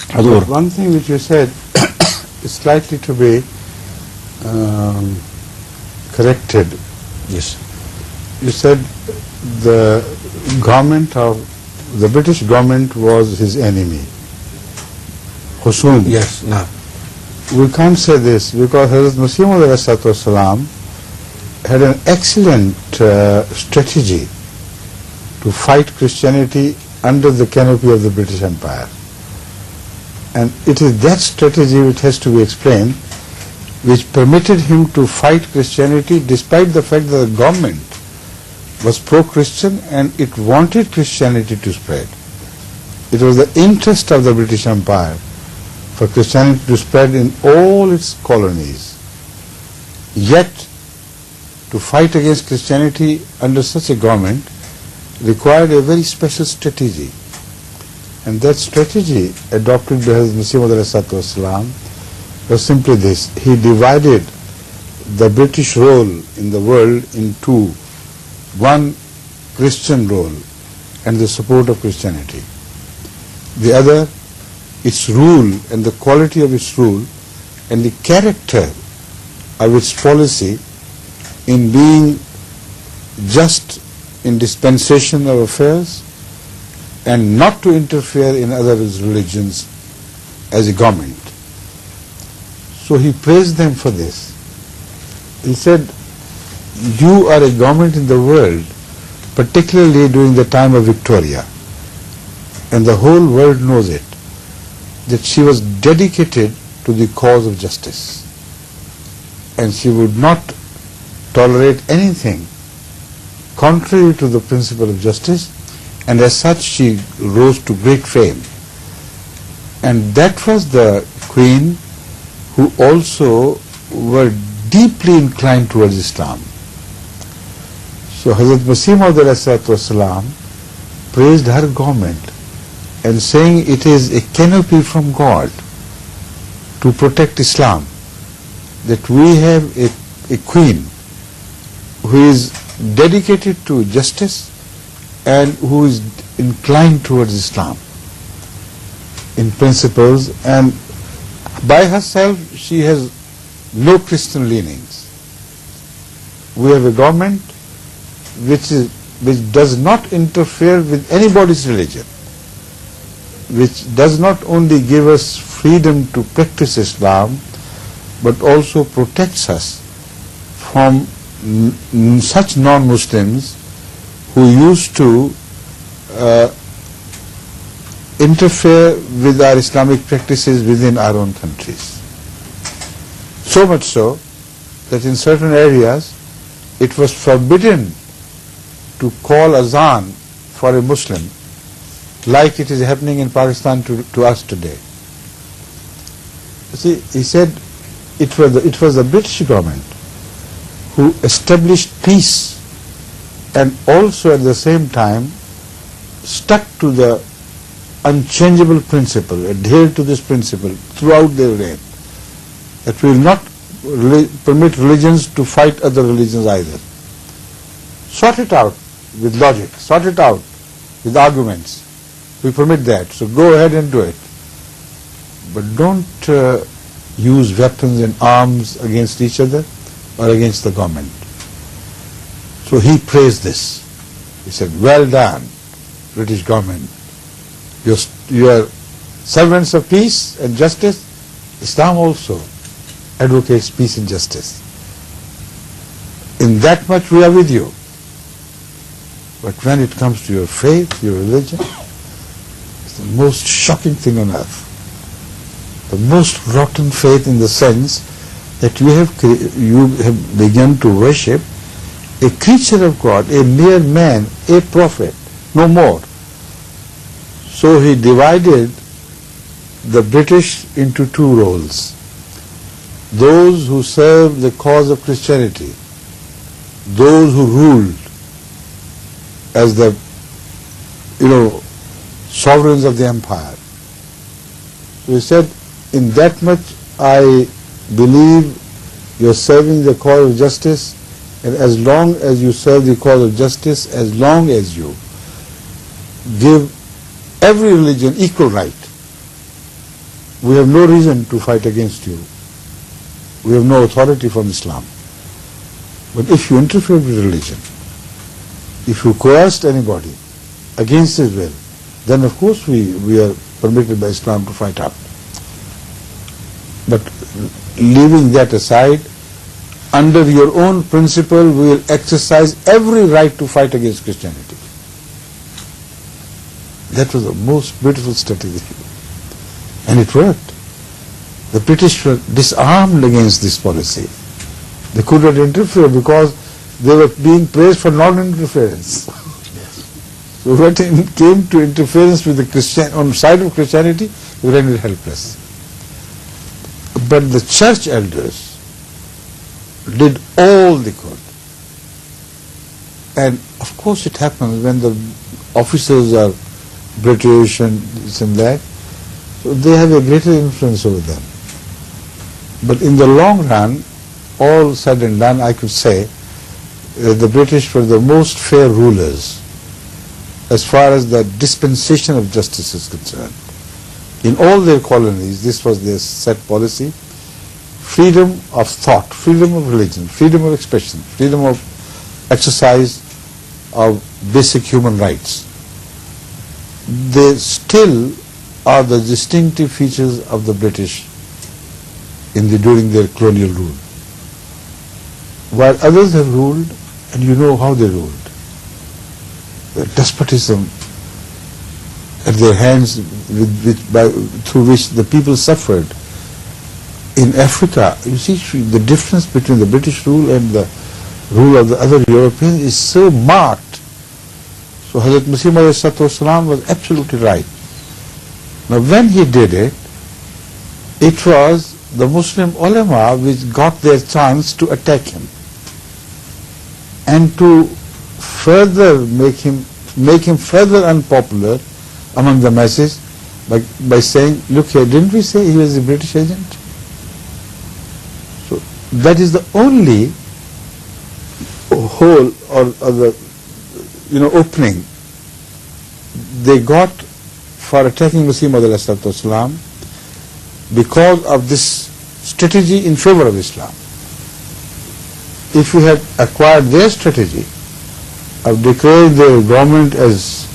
حضور. One thing which you said is slightly to be corrected. Yes. You said the British government was his enemy. Khusum. Yes, no. We can't say this because Hazrat Masih Maud alayhi salam had an excellent strategy to fight Christianity under the canopy of the British Empire. And it is that strategy which has to be explained, which permitted him to fight Christianity despite the fact that the government was pro-Christian and it wanted Christianity to spread. It was the interest of the British Empire for Christianity to spread in all its colonies. Yet, to fight against Christianity under such a government required a very special strategy. And that strategy adopted by Hazrat Masih Maud alayhi salam was simply this: he divided the British role in the world into one Christian role and the support of Christianity, the other its rule and the quality of its rule and the character of its policy in being just in dispensation of affairs and not to interfere in other religions as a government. So he praised them for this. He said, you are a government in the world, particularly during the time of Victoria, and the whole world knows it, that she was dedicated to the cause of justice, and she would not tolerate anything contrary to the principle of justice, and as such she rose to great fame. And that was the queen who also were deeply inclined towards Islam. So Hazrat Masih Maud alayhi salam praised her government and saying it is a canopy from God to protect Islam, that we have a queen who is dedicated to justice and who is inclined towards Islam in principles, and by herself she has no Christian leanings. We have a government which does not interfere with anybody's religion, which does not only give us freedom to practice Islam, but also protects us from such non-Muslims who used to interfere with our Islamic practices within our own countries. So much so that in certain areas it was forbidden to call azan for a Muslim, like it is happening in Pakistan to us today. See, he said it was the British government who established peace and also at the same time stuck to the unchangeable principle, adhered to this principle throughout their reign, that we will not permit religions to fight other religions either. Sort it out with logic, sort it out with arguments. We permit that, so go ahead and do it. But don't use weapons and arms against each other or against the government. So he praised this. He said, well done, British government. You are servants of peace and justice. Islam also advocates peace and justice. In that much we are with you. But when it comes to your faith, your religion, it's the most shocking thing on earth. The most rotten faith in the sense that you have begun to worship a creature of God, a mere man, a prophet, no more. So he divided the British into two roles. Those who served the cause of Christianity, those who ruled as the sovereigns of the empire. So he said, in that much I believe you are serving the cause of justice, and as long as you serve the cause of justice, as long as you give every religion equal right, we have no reason to fight against you. We have no authority from Islam. But if you interfere with religion, if you coerced anybody against his will, then of course we are permitted by Islam to fight up. But leaving that aside, under your own principle, we will exercise every right to fight against Christianity. That was the most beautiful strategy. And it worked. The British were disarmed against this policy. They could not interfere because they were being praised for non-interference. So when it came to interference with the on the side of Christianity, they were rendered helpless. But the church elders did all they could. And of course it happens when the officers are British and this and that, so they have a greater influence over them. But in the long run, all said and done, I could say the British were the most fair rulers as far as the dispensation of justice is concerned. In all their colonies, this was their set policy: freedom of thought, freedom of religion, freedom of expression, freedom of exercise of basic human rights. They still are the distinctive features of the British during their colonial rule. While others have ruled, and you know how they ruled, the despotism at their hands through which the people suffered. In Africa, you see the difference between the British rule and the rule of the other Europeans is so marked. So Hazrat Masih ﷺ was absolutely right. Now when he did it, it was the Muslim ulama which got their chance to attack him and to further make him further unpopular among the masses by saying, look here, didn't we say he was a British agent? So that is the only hole or the opening they got for attacking Masih ﷺ, because of this strategy in favor of Islam. If you had acquired their strategy of declaring their government as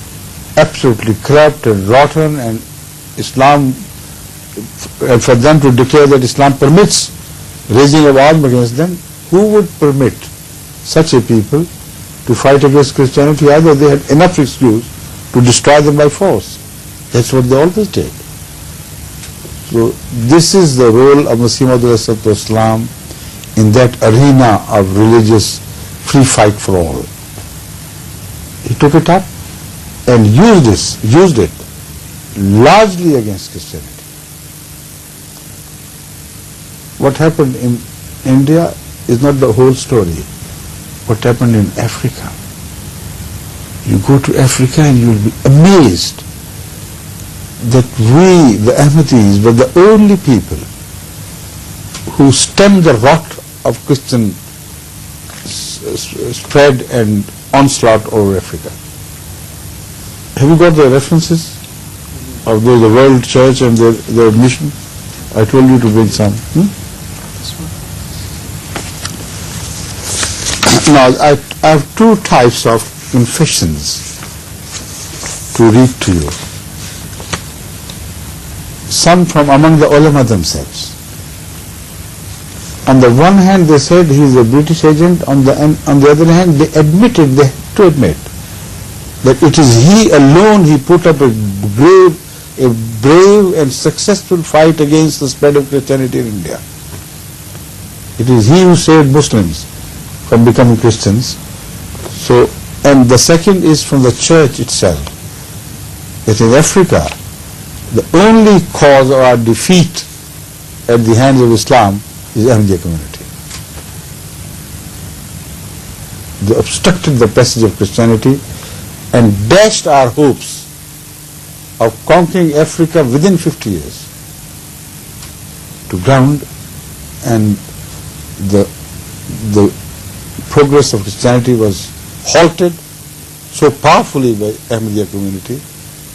absolutely corrupt and rotten, and Islam, and for them to declare that Islam permits raising of arms against them, who would permit such a people to fight against Christianity? Either they had enough excuse to destroy them by force. That's what they always did. So this is the role of Masih ﷺ in that arena of religious free fight for all. He took it up and used it largely against Christianity. What happened in India is not the whole story. What happened in Africa? You go to Africa and you will be amazed that we, the Ahmadiyyas, were the only people who stemmed the rot of Christian spread and onslaught over Africa. Have you got the references of the World Church and their mission? I told you to bring some. Now, I have two types of confessions to read to you. Some from among the ulama themselves. On the one hand, they said he is a British agent. On the other hand, they had to admit that it is he alone, he put up a brave and successful fight against the spread of Christianity in India. It is he who saved Muslims from becoming Christians. So, and the second is from the church itself, that in Africa, the only cause of our defeat at the hands of Islam is the Ahmadiyya community. They obstructed the passage of Christianity and dashed our hopes of conquering Africa within 50 years to ground, and the progress of Christianity was halted so powerfully by Ahmadiyya community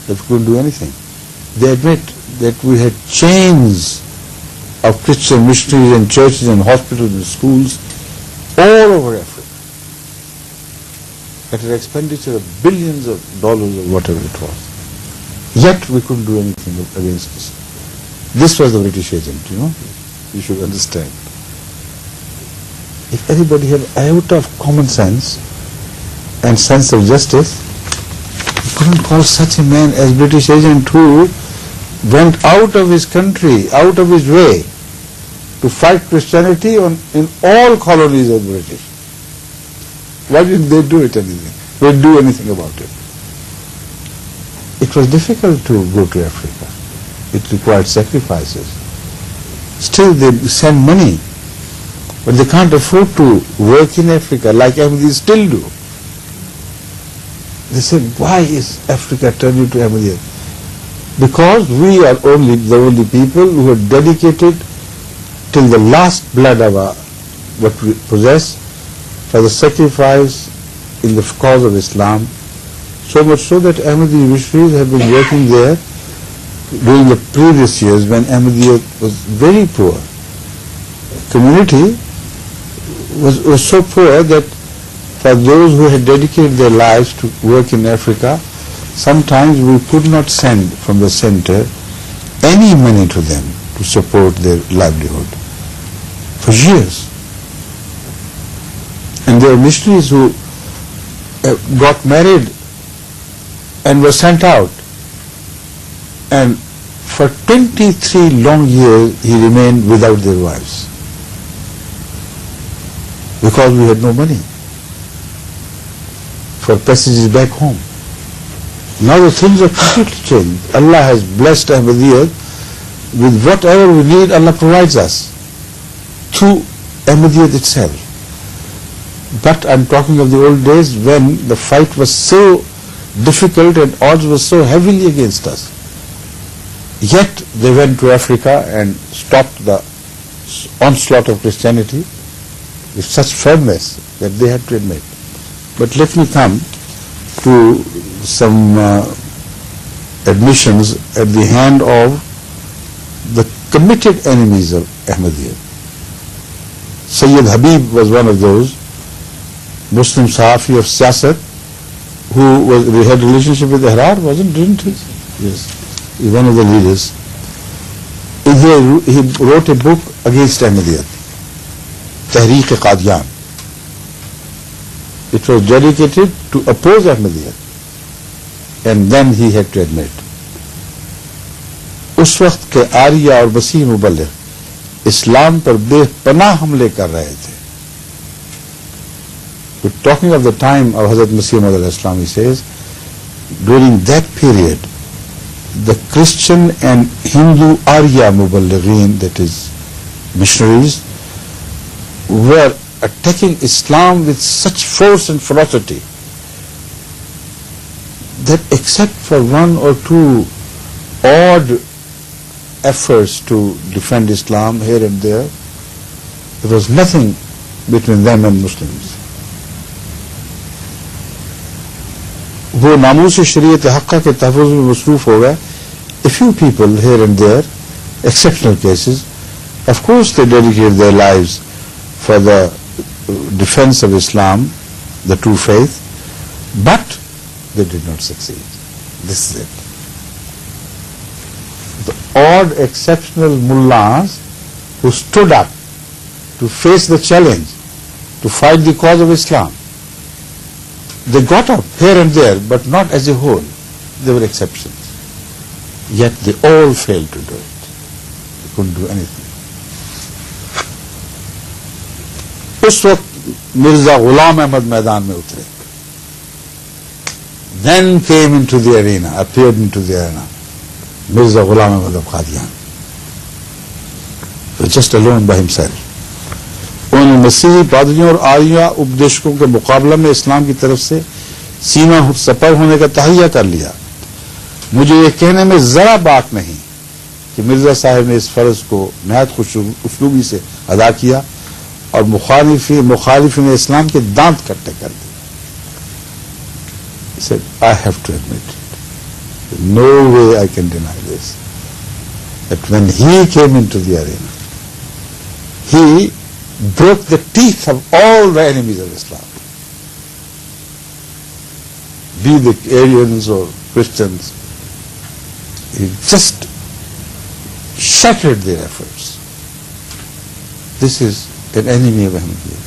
that we couldn't do anything. they admit that we had chains of Christian missionaries and churches and hospitals and schools all over Africa at an expenditure of billions of dollars or whatever it was. Yet we couldn't do anything against this. This was the British agent, you know. You should understand. If anybody had an iota of common sense and sense of justice, you couldn't call such a man as British agent who went out of his country, out of his way to fight Christianity in all colonies of the British. Why didn't they do anything? They didn't do anything about it. It was difficult to go to Africa. It required sacrifices. Still they send money, but they can't afford to work in Africa like Ahmadiyya still do. They said, why is Africa turning to Ahmadiyya? Because we are the only people who are dedicated till the last blood of what we possess for the sacrifice in the cause of Islam. So much so that Ahmadiyya missionaries have been working there during the previous years when Ahmadiyya was very poor. Community was so poor that for those who had dedicated their lives to work in Africa, sometimes we could not send from the center any money to them to support their livelihood for years. And there are missionaries who got married and were sent out, and for 23 long years he remained without their wives because we had no money for passages back home. Now the things are completely changed. Allah has blessed Ahmadiyya with whatever we need. Allah provides us through Ahmadiyya itself. But I'm talking of the old days when the fight was so difficult and odds were so heavily against us. Yet they went to Africa and stopped the onslaught of Christianity with such firmness that they had to admit. But let me come to some admissions at the hand of the committed enemies of Ahmadiyya. Sayyid Habib was one of those, Muslim Sahafi of Siyasat, who had a relationship with Ahrar, didn't he? Yes, he's one of the leaders. He wrote a book against Ahmadiyya, Qadian. It was dedicated to oppose Ahmadiyya, and then he had to admit. उस वक्त के आर्या और मसीह मुबल्लिग इस्लाम पर बेपनाह हमले कर रहे थे. We're talking of the time of Hazrat Masih Maud al-Islam, he says, during that period, the Christian and Hindu Arya Muballighin, that is missionaries, were attacking Islam with such force and ferocity that except for one or two odd efforts to defend Islam here and there was nothing between them and Muslims. वो नामूस शरीयत हक़्क़ा के तहफ़्फ़ुज़ में मसरूफ़ हो गए. A few people here and there, exceptional cases, of course they dedicated their lives for the defense of Islam, the true faith, but they did not succeed. This is it. The odd exceptional mullahs who stood up to face the challenge, to fight the cause of Islam, they got up here and there, but not as a whole. There were exceptions. Yet they all failed to do it. They couldn't do anything. उस वक्त Mirza Ghulam Ahmad मैदान में उतरे. Then came into the arena, appeared into the arena, Mirza Ghulam Ahmad of Qadian. He was just alone by himself. उन्होंने मसीही पादरियों और आर्या उपदेशकों के मुकाबला में इस्लाम की तरफ से सीमा सपर होने का तहैया कर लिया. मुझे ये कहने में जरा बात नहीं कि मिर्जा साहब ने इस फर्ज को नहायत खुश उसलूबी से अदा किया और मुखालिफिन इस्लाम के दांत कट्टे कर दिए. He said, I have to admit it. No way I can deny this. That when he came into the arena, he broke the teeth of all the enemies of Islam, be the Aryans or Christians. He just shattered their efforts. This is an enemy of Ahmadiyya.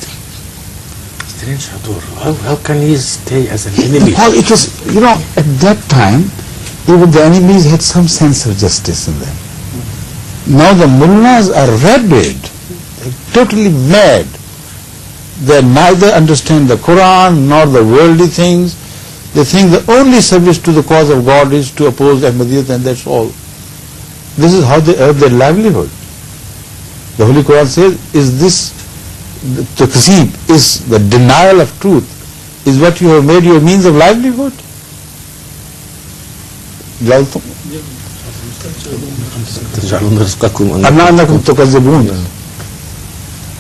Strange, how can he stay as an enemy? Because it was, at that time, even the enemies had some sense of justice in them. Now the mullahs are rabid, totally mad. They neither understand the Qur'an nor the worldly things. They think the only service to the cause of God is to oppose Ahmadiyya, and that's all. This is how they earn their livelihood. The Holy Quran says, is this, the takzeeb, is the denial of truth, is what you have made your means of livelihood? تجعلون رزقكم أنكم تكذبون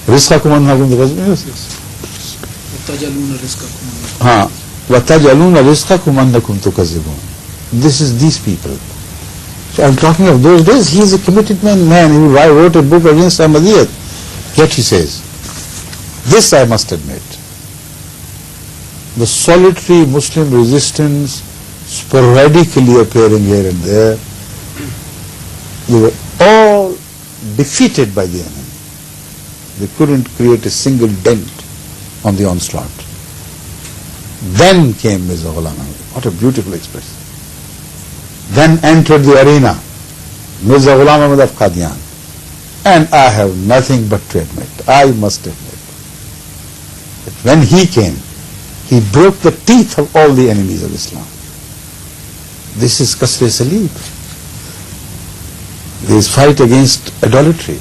رزقكم أنكم تكذبون وتجعلون رزقكم أنكم تكذبون. This is these people. So I'm talking of those days. He is a committed man. He wrote a book against Ahmadiyya. Yet he says, this I must admit, the solitary Muslim resistance sporadically appearing here and there, they were all defeated by the enemy. They couldn't create a single dent on the onslaught. Then came Mirza Ghulam Ahmad. What a beautiful expression. Then entered the arena Mirza Ghulam Ahmad of Qadian. And I have nothing but to admit, I must admit, that when he came, he broke the teeth of all the enemies of Islam. This is Kasr Salib. There is fight against idolatry.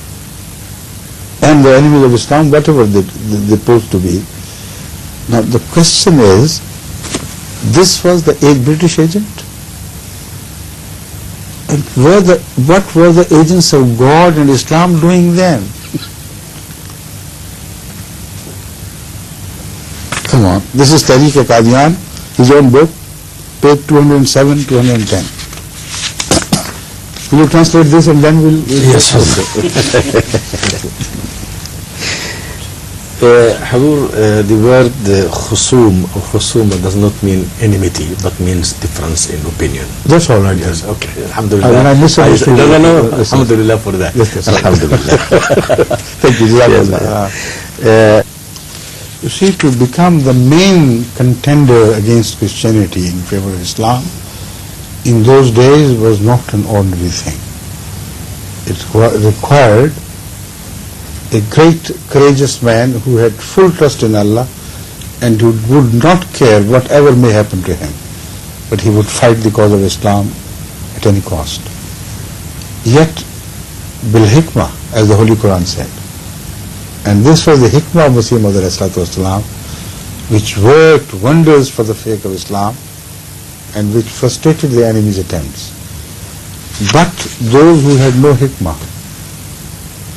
And the enemies of Islam, whatever they pose to be. Now the question is, this was the British agent? And what were the agents of God and Islam doing then? Come on, this is Qadian, his own book, page 207, 210. Will you translate this and then we'll... Yes. Hadur, the word khusum or khusuma does not mean enmity, but means difference in opinion. That's all right. Yes, okay. Alhamdulillah. I misunderstood. No. Alhamdulillah for that. Yes. Alhamdulillah. Thank you. Yes. You see, to become the main contender against Christianity in favor of Islam, in those days was not an ordinary thing. It required a great courageous man who had full trust in Allah and who would not care whatever may happen to him, but he would fight the cause of Islam at any cost. Yet, bil hikmah, as the Holy Quran said, and this was the hikmah of Masih Maud ﷺ, which worked wonders for the faith of Islam and which frustrated the enemy's attempts. But those who had no hikmah,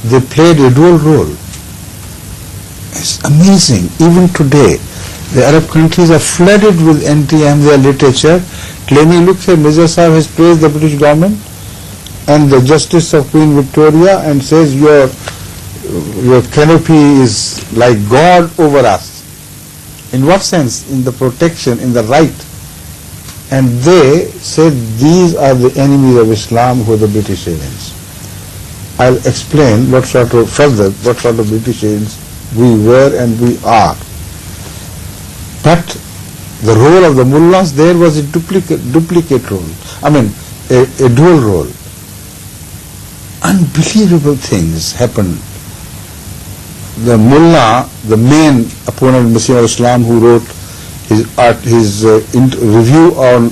they played a dual role. It's amazing. Even today, the Arab countries are flooded with anti-Ahmadiyya literature, claiming, look here, Mirza Sahib has praised the British government and the justice of Queen Victoria and says your canopy is like God over us. In what sense? In the protection, in the right. And they said these are the enemies of Islam who are the British agents. I'll explain what sort of British agents we were and we are. But the role of the mullahs there was a duplicate role. I mean, a dual role. Unbelievable things happened. The mullah, the main opponent of Muslim Islam, who wrote his review on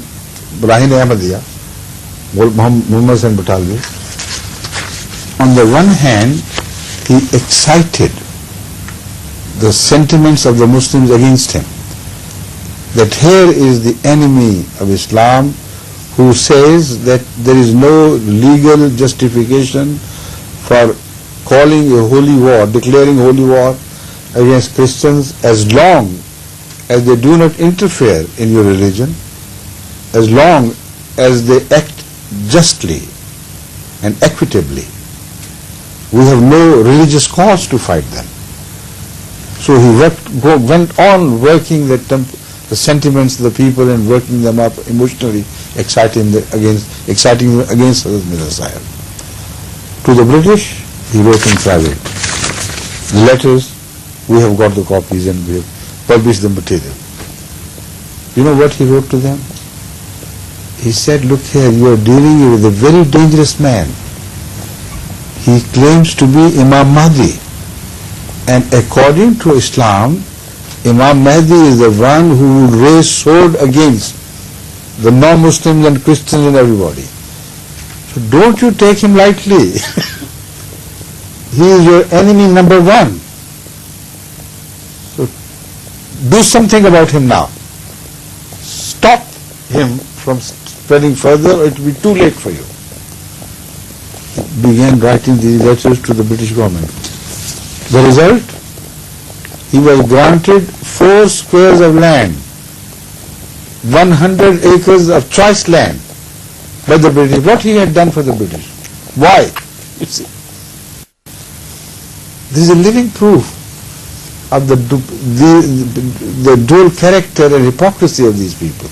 Brahine Ahmadiyya, Muhammad Hussain Batalvi, on the one hand, he excited the sentiments of the Muslims against him. That here is the enemy of Islam who says that there is no legal justification for calling a holy war, declaring holy war against Christians as long as they do not interfere in your religion, as long as they act justly and equitably, we have no religious cause to fight them. So he went on working the sentiments of the people and working them up emotionally, exciting them against Hazrat Mirza Sahib. To the British, he wrote in private. The letters, we have got the copies and we have published the material. You know what he wrote to them? He said, look here, you are dealing with a very dangerous man. He claims to be Imam Mahdi. And according to Islam, Imam Mahdi is the one who would raise sword against the non-Muslims and Christians and everybody. So don't you take him lightly. He is your enemy number one. So do something about him now. Stop him from spreading further, or it will be too late for you. He began writing these letters to the British government. The result? He was granted 4 squares of land, 100 acres of choice land by the British. What he had done for the British? Why? You see, this is a living proof of the dual character and hypocrisy of these people.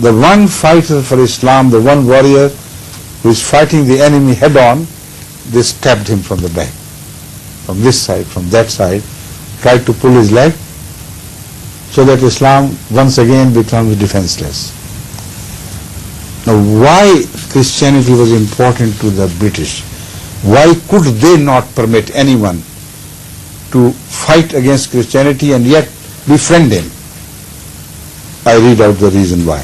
The one fighter for Islam, the one warrior who is fighting the enemy head on, they stabbed him from the back, from this side, from that side, tried to pull his leg, so that Islam once again becomes defenseless. Now, why Christianity was important to the British? Why could they not permit anyone to fight against Christianity and yet befriend him? I read out the reason why.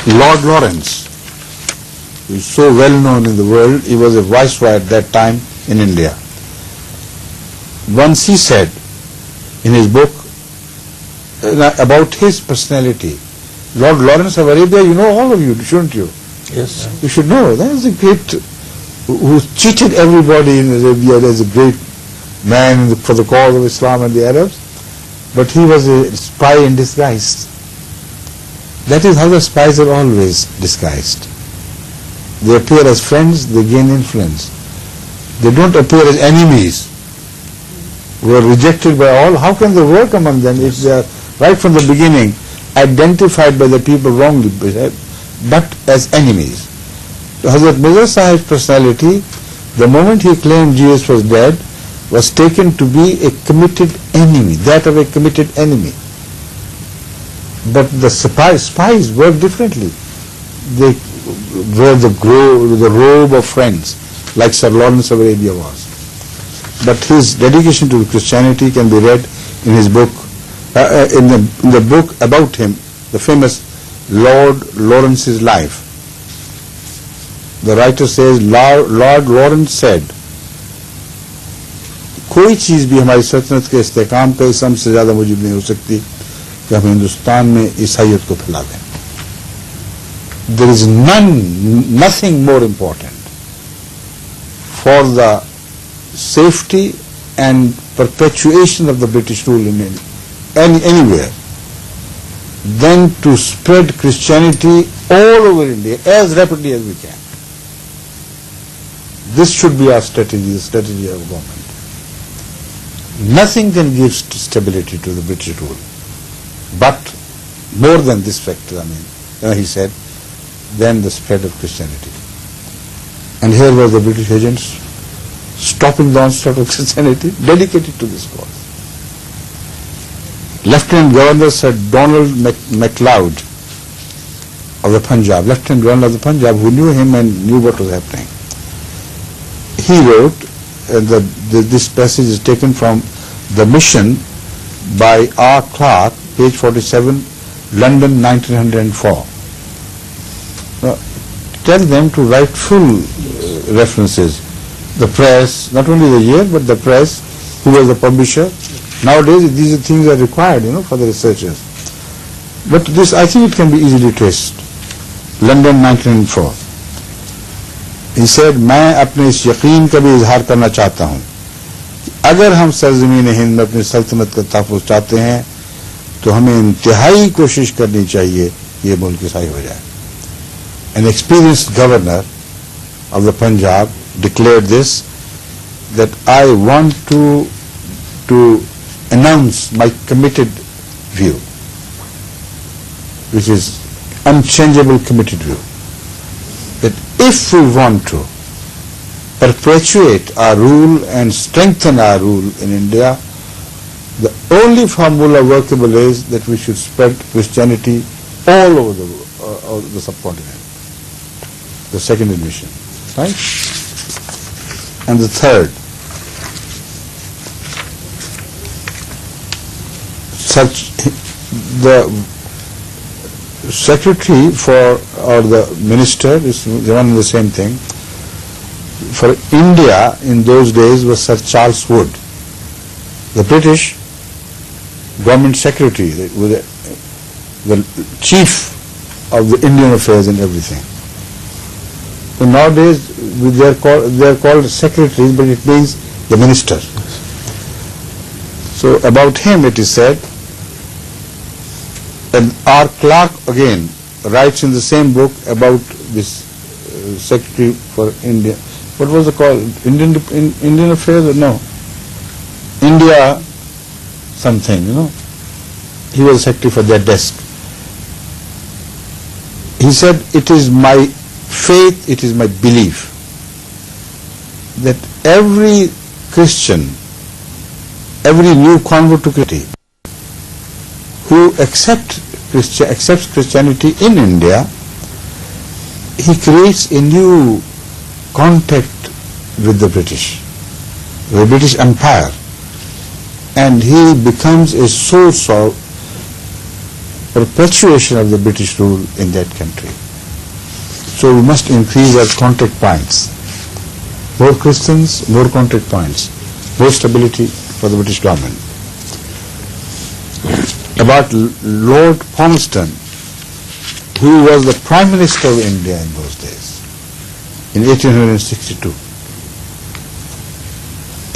Lord Lawrence, who is so well known in the world, he was a viceroy at that time in India. Once he said in his book about his personality, Lord Lawrence of Arabia, you know, all of you, shouldn't you? Yes. You should know. That is a great, who cheated everybody in Arabia as a great man for the cause of Islam and the Arabs, but he was a spy in disguise. That is how the spies are always disguised. They appear as friends, they gain influence. They don't appear as enemies who are rejected by all. How can they work among them if they are right from the beginning identified by the people wrongly, but as enemies? So Hazrat Mirza Sahib's personality, the moment he claimed Jesus was dead, was taken to be a committed enemy, that of a committed enemy. But the spies work differently. They wear the robe of friends, like Sir Lawrence of Arabia was. But his dedication to Christianity can be read in his book, in the book about him, the famous Lord Lawrence's Life. The writer says, Lord Lawrence said, कोई चीज भी हमारी सल्तनत के इस्तेकाम का इसम से ज्यादा मुजीब नहीं हो सकती कि हम हिंदुस्तान में ईसाइयत को फैला दें. There is nothing more important for the safety and perpetuation of the British rule in anywhere than to spread Christianity all over India as rapidly as we can. This should be our strategy, the strategy of government. Nothing can give stability to the British rule, but more than this factor, he said, than the spread of Christianity. And here were the British agents stopping the onslaught of Christianity, dedicated to this cause. Lieutenant Governor Sir Donald MacLeod of the Punjab, Lieutenant Governor of the Punjab, who knew him and knew what was happening, he wrote, this passage is taken from The Mission by R. Clarke, page 47, London, 1904. Now, tell them to write full references. The press, not only the year, but the press, who was the publisher. Nowadays, these things are required, for the researchers. But this, I think it can be easily traced. London, 1904. He said, मैं अपने इस यकीन का भी इजहार करना चाहता हूँ कि अगर हम सरजमीन हिंद में अपनी सल्तनत का तहफ़्फ़ुज़ चाहते हैं تو ہمیں انتہائی کوشش کرنی چاہیے یہ ملک عیسائی ہو جائے. An experienced governor of the Punjab declared this, that I want to announce my committed view, which is unchangeable committed view, that if we want to perpetuate our rule and strengthen our rule in India, the only formula workable is that we should spread Christianity all over the subcontinent. The second admission, right? And the third, the secretary or the minister is one and the same thing. For India in those days was Sir Charles Wood, the British government secretary, the chief of the Indian affairs and everything. So nowadays they are called secretaries, but it means the minister. So about him it is said, and our clerk again writes in the same book about this secretary for India. What was it called? Indian affairs or no? India something, He was secretary for their desk. He said, it is my faith, it is my belief that every Christian, every new convert to Christianity who accepts Christianity in India, he creates a new contact with the British Empire, and he becomes a source of perpetuation of the British rule in that country. So we must increase our contact points. More Christians, more contact points, more stability for the British government. About Lord Palmerston, who was the Prime Minister of India in those days, in 1862.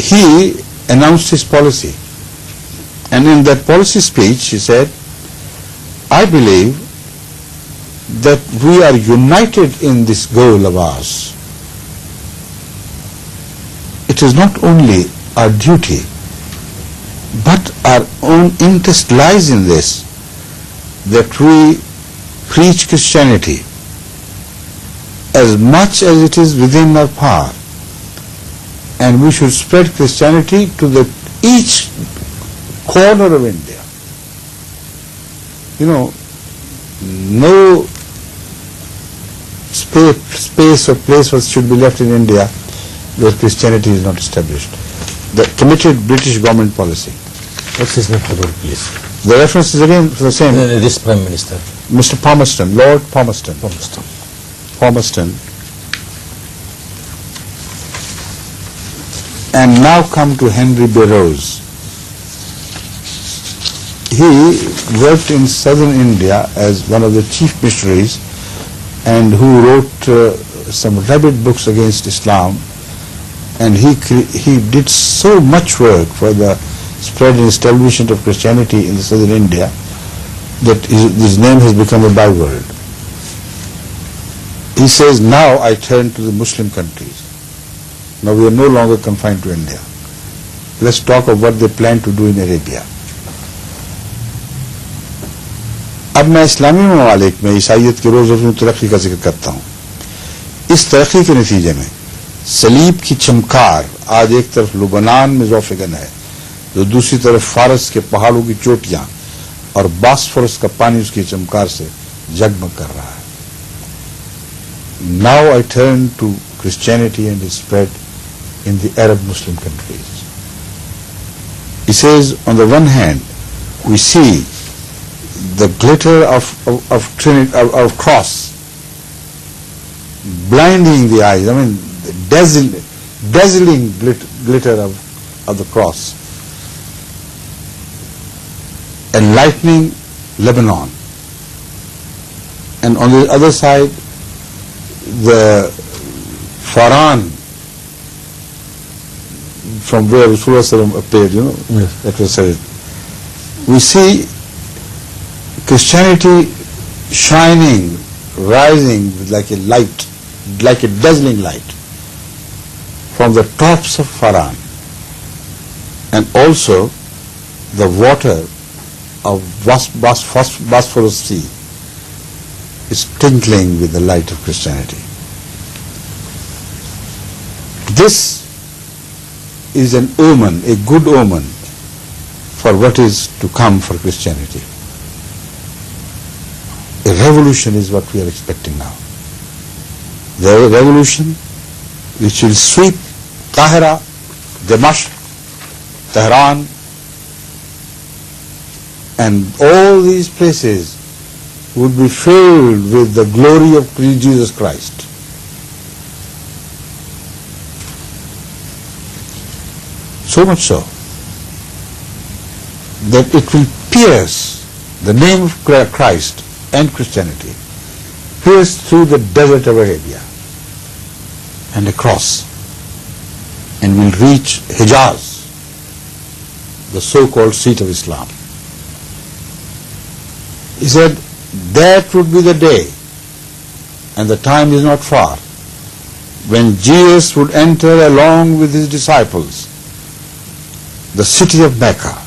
He announced his policy, and in that policy speech he said, I believe that we are united in this goal of ours. It is not only our duty, but our own interest lies in this, that we preach Christianity as much as it is within our power, and we should spread Christianity to each corner of India. No space or place should be left in India where Christianity is not established. The committed British government policy. What's his name, please? The reference is again the same. This Prime Minister. Mr. Palmerston, Lord Palmerston. Palmerston. And now come to Henry Burroughs. He worked in southern India as one of the chief missionaries, and who wrote some rabid books against Islam, and he did so much work for the spread and establishment of Christianity in the southern India that his name has become a byword. He says, now I turn to the Muslim countries. Now we are no longer confined to India. Let's talk of what they plan to do in Arabia. اب میں اسلامی ممالک میں عیسائیت کے روز روز ترقی کا ذکر کرتا ہوں. اس ترقی کے نتیجے میں صلیب کی چمکار آج ایک طرف لبنان میں ذوفگن ہے، جو دوسری طرف فارس کے پہاڑوں کی چوٹیاں اور باسفورس کا پانی اس کی چمکار سے جگمگ کر رہا ہے. Now I turn to Christianity and its spread in the Arab Muslim countries. He says, on the one hand, we see the glitter of cross blinding the eyes. I mean, dazzling glitter of the cross, enlightening Lebanon, and on the other side, the Faran from where Rasulullah appeared, Yes. that was said. We see Christianity shining, rising like a light, like a dazzling light from the tops of Faran, and also the water of Bosphorus Sea is twinkling with the light of Christianity. This is an omen, a good omen for what is to come for Christianity. A revolution is what we are expecting now. The revolution which will sweep Qahira, Dimashq, Tehran, and all these places would be filled with the glory of Jesus Christ. So much so that it will pierce the name of Christ and Christianity, pierce through the desert of Arabia and across, and will reach Hijaz, the so-called seat of Islam. He said that would be the day, and the time is not far, when Jesus would enter along with his disciples the city of Mecca,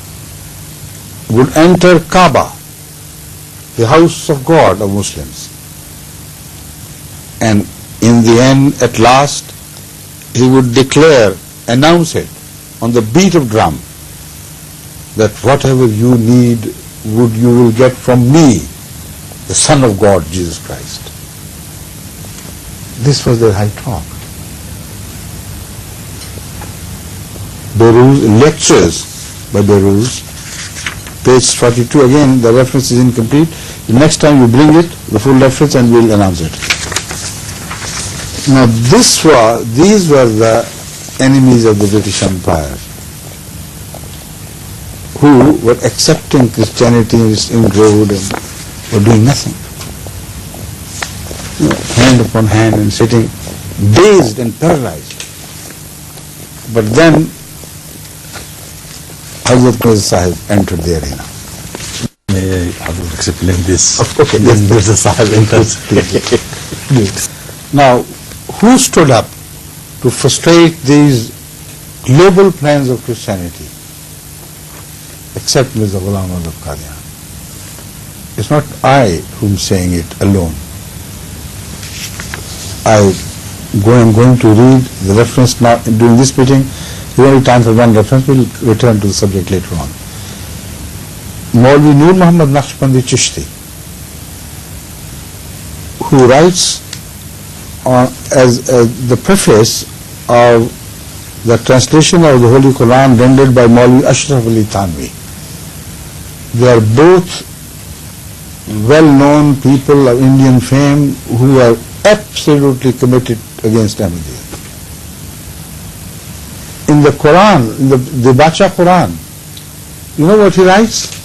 would enter Kaaba, the house of God of Muslims, and in the end, at last, he would declare, announce it on the beat of drum, that whatever you need you will get from me, the Son of God, Jesus Christ. This was their high talk. Beirut, lectures by Beirut, page 42, again the reference is incomplete. The next time you bring it, the full reference, and we'll announce it. Now these were the enemies of the British Empire, who were accepting Christianity in road and were doing nothing. Hand upon hand and sitting dazed and paralyzed. But then Hazrat Mirza Sahib entered the arena. May I explain this? Okay, yes, Mirza Sahib enters. Now, who stood up to frustrate these global plans of Christianity except Mirza Ghulam Ahmad of Qadian? It's not I whom saying it alone. I'm going to read the reference now during this meeting. We only time for one reference. We'll return to the subject later on. Maulvi Nur Muhammad Naqshbandi Chishti, who writes as the preface of the translation of the Holy Quran rendered by Maulvi Ashraf Ali Thanvi. They are both well-known people of Indian fame who are absolutely committed against Ahmadiyya. In the Quran, in the Bacha Quran, you know what he writes?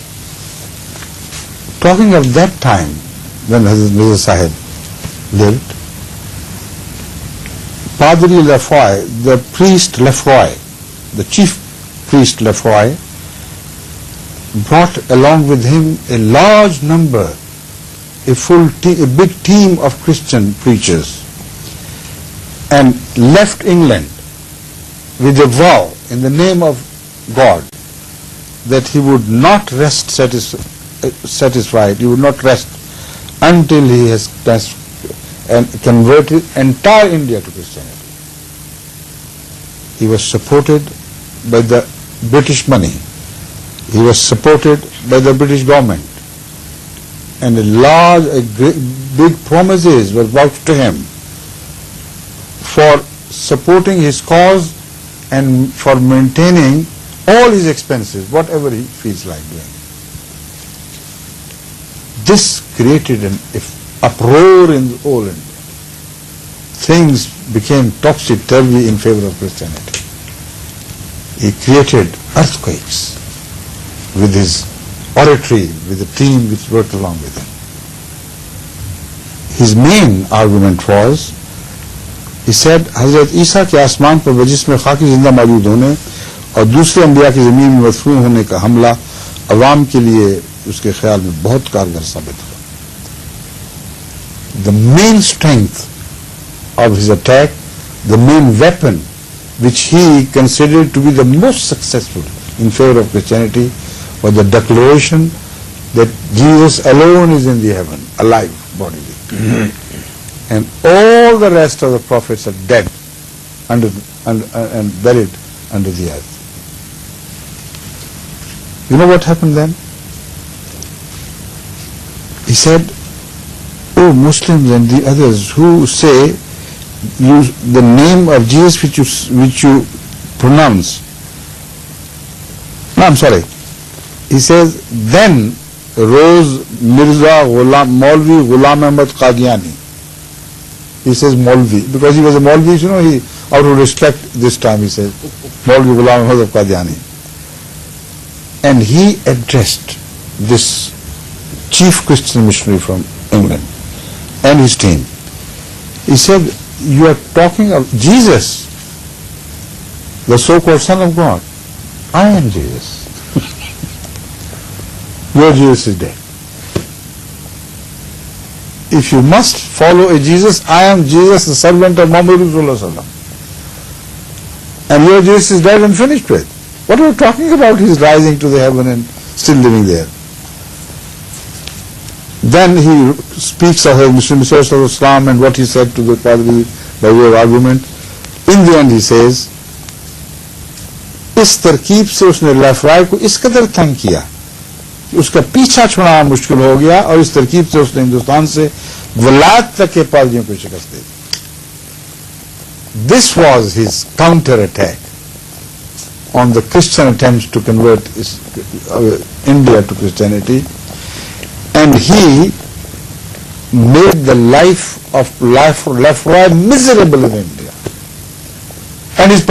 Talking of that time when Hazrat Mirza Sahib lived, Padri Lefroy, the priest Lefroy, the chief priest Lefroy, brought along with him a large number, a big team of Christian preachers, and left England with a vow in the name of God that he would not rest satisfied, he would not rest until he has converted entire India to Christianity. He was supported by the British money. He was supported by the British government, and big promises were vouched to him for supporting his cause and for maintaining all his expenses, whatever he feels like doing. This created an uproar in all India. Things became topsy-turvy in favor of Christianity. He created earthquakes with his oratory, with the team which worked along with him. His main argument was, he said, Hazrat Isa के आसमान पर वजिस में खाकी जिंदा मौजूद होने और दूसरे अंबिया की ज़मीन में मदफून होने का हमला अवाम के लिए اس کے خیال میں بہت کارگر ثابت ہوا. The main strength of his attack, the main weapon which he considered to be the most successful in favor of Christianity was the declaration that Jesus alone is in the heaven, alive bodily. And all the rest of the prophets are dead and buried under the earth. You know what happened then? He said, "Oh Muslims and the others who say the name of Jesus which you pronounce." No, I'm sorry. He says, then rose Mirza Ghulam, Maulvi Ghulam Ahmad Qadiani. He says Maulvi because he was a Maulvi, you know, he out of respect this time he says Maulvi Ghulam Ahmad of Qadiani. And he addressed this chief Christian missionary from England and his team. He said, "You are talking of Jesus, the so-called Son of God. I am Jesus. Your Jesus is dead. If you must follow a Jesus, I am Jesus, the servant of Muhammad Sallallahu Alaihi Wasallam. And your Jesus is dead and finished with. What are you talking about? He is rising to the heaven and still living there." Then he speaks of his Islam and what he said to the Padri by way of argument. In the end he says, اس ترکیب سے اس نے لفرائے کو اس قدر تنگ کیا کہ اس کا پیچھا چھڑانا مشکل ہو گیا اور اس ترکیب سے اس نے ہندوستان سے ولایت تک کے پادریوں کو شکست دے دی. This was his counter attack on the Christian attempts to convert India to Christianity, and he made the life of Lafroy miserable in India and his